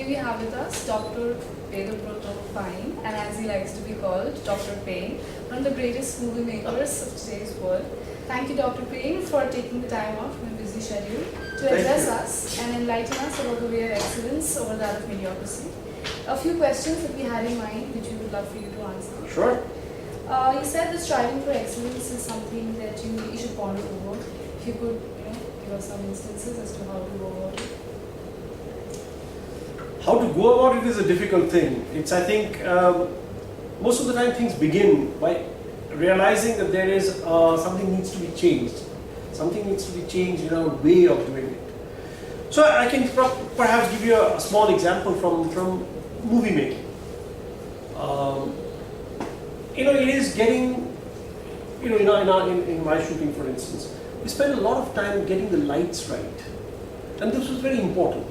today we have with us Dr. Bedabrata Pain, and as he likes to be called, Dr. Pain, one of the greatest movie makers of today's world. Thank you, Dr. Pain, for taking the time off from a busy schedule to address us and enlighten us about the way of excellence over that of mediocrity. A few questions that we had in mind, which we would love for you to answer. Sure. You said that striving for excellence is something that you should ponder over. If you could, give us some instances as to how to go about it. How to go about it is a difficult thing. It's, I think, most of the time things begin by realizing that there is something needs to be changed. Something needs to be changed in our way of doing it. So I can perhaps give you a small example from movie making. It is getting, in my shooting, for instance, we spend a lot of time getting the lights right, and this was very important.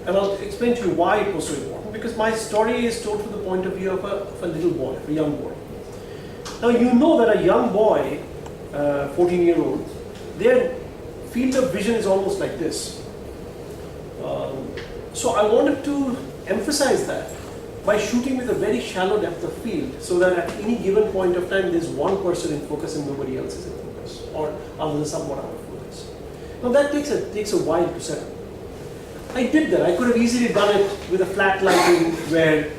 And I'll explain to you why it was so important, because my story is told from the point of view of a little boy, a young boy. Now you know that a young boy, 14-year-old, their field of vision is almost like this. So I wanted to emphasize that by shooting with a very shallow depth of field, so that at any given point of time there's one person in focus and nobody else is in focus, or others somewhat out of focus. Now that takes a while to set up. I did that. I could have easily done it with a flat lighting where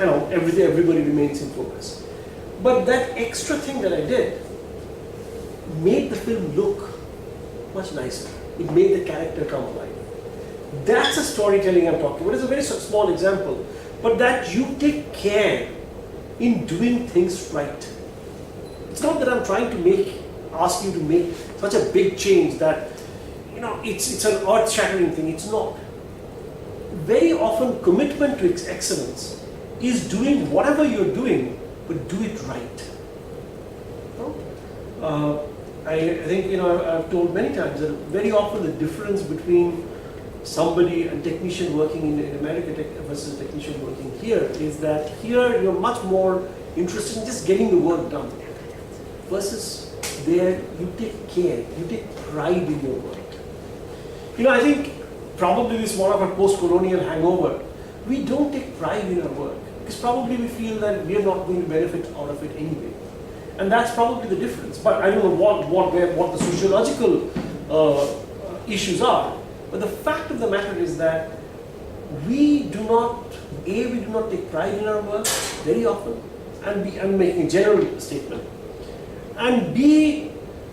everybody remains in focus. But that extra thing that I did made the film look much nicer. It made the character come alive. That's a storytelling I'm talking about. It's a very small example, but that you take care in doing things right. It's not that I'm trying to ask you to make such a big change that it's an earth-shattering thing. It's not. Very often, commitment to excellence is doing whatever you're doing, but do it right. I think I've told many times that very often the difference between somebody, a technician working in America versus a technician working here, is that here you're much more interested in just getting the work done, versus there you take care, you take pride in your work. I think probably this is one of our post-colonial hangover. We don't take pride in our work because probably we feel that we are not going to benefit out of it anyway, and that's probably the difference. But I don't know what the sociological issues are. But the fact of the matter is that we do not take pride in our work very often, and I'm making a general statement, and B,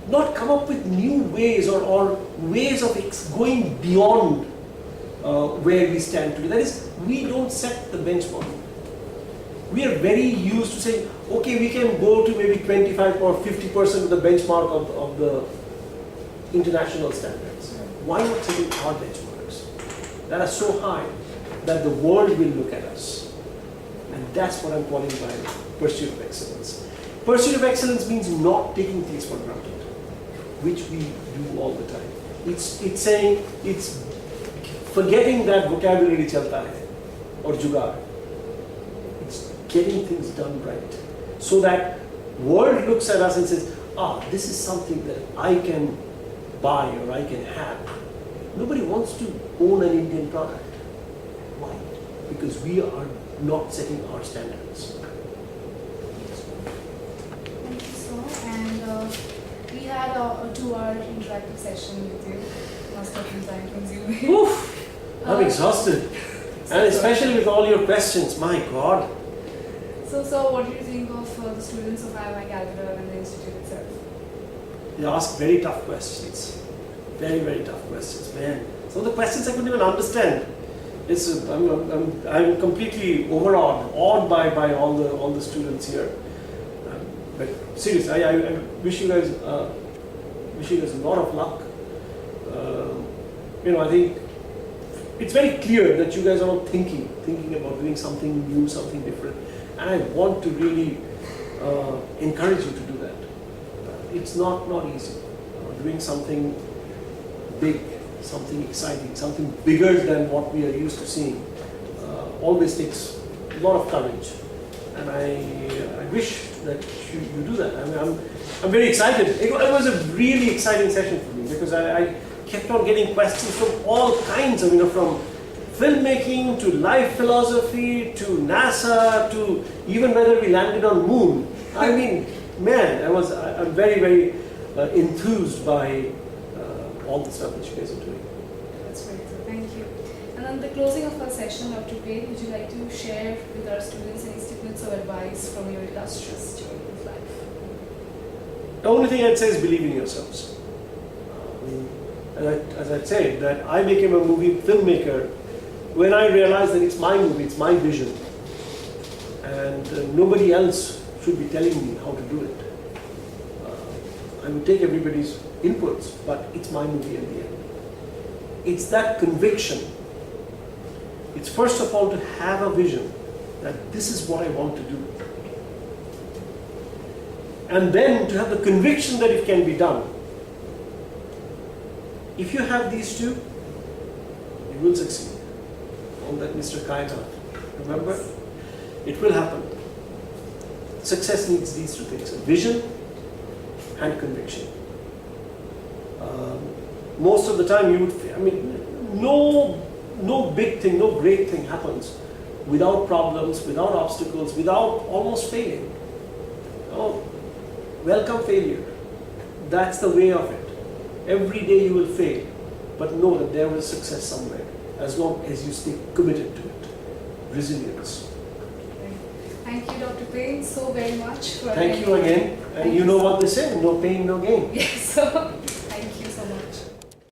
not come up with new ways or ways of going beyond where we stand today. That is, we don't set the benchmark. We are very used to saying, okay, we can go to maybe 25 or 50% of the benchmark of the international standards. Why not setting our benchmarks that are so high that the world will look at us? And that's what I'm calling by pursuit of excellence. Pursuit of excellence means not taking things for granted, which we do all the time. It's forgetting that vocabulary chalta hai or jugaad. It's getting things done right, so that world looks at us and says, this is something that I can buy or I can have. Nobody wants to own an Indian product. Why? Because we are not setting our standards. Thank you, sir. And we had a 2-hour interactive session with you. Must have been time consuming. Oof! I'm exhausted. And especially with all your questions, my God. So what do you think of the students of IMI-K and the institute itself? They ask very tough questions. Very, very tough questions, man. Some of the questions I couldn't even understand. I'm completely awed by all the students here. But seriously, I wish you guys a lot of luck. I think it's very clear that you guys are all thinking about doing something new, something different, and I want to really encourage you to do that. It's not easy. Doing something big, something exciting, something bigger than what we are used to seeing always takes a lot of courage, and I wish that you do that. I'm very excited. It was a really exciting session for me because I kept on getting questions from all kinds of, from filmmaking to life philosophy to NASA to even whether we landed on moon. I mean, man, I'm very, very enthused by all the stuff that you guys are doing. That's great, sir. Thank you. And on the closing of our session, Dr. Pain, would you like to share with our students any snippets of advice from your illustrious journey of life? The only thing I'd say is believe in yourselves. As I said, that I became a movie filmmaker when I realized that it's my movie, it's my vision, and nobody else should be telling me how to do it. I would take everybody's inputs, but it's my movie in the end. It's that conviction. It's first of all to have a vision that this is what I want to do. And then to have the conviction that it can be done. If you have these two, you will succeed. All that Mr. Kainat. Remember? It will happen. Success needs these two things, a vision and conviction. Most of the time you would, no big thing, no great thing happens without problems, without obstacles, without almost failing. Oh, welcome failure. That's the way of it. Every day you will fail, but know that there is success somewhere, as long as you stay committed to it. Resilience. Thank you, Dr. Pain, so very much for Thank you again. And you know what they say, no pain, no gain. Yes, so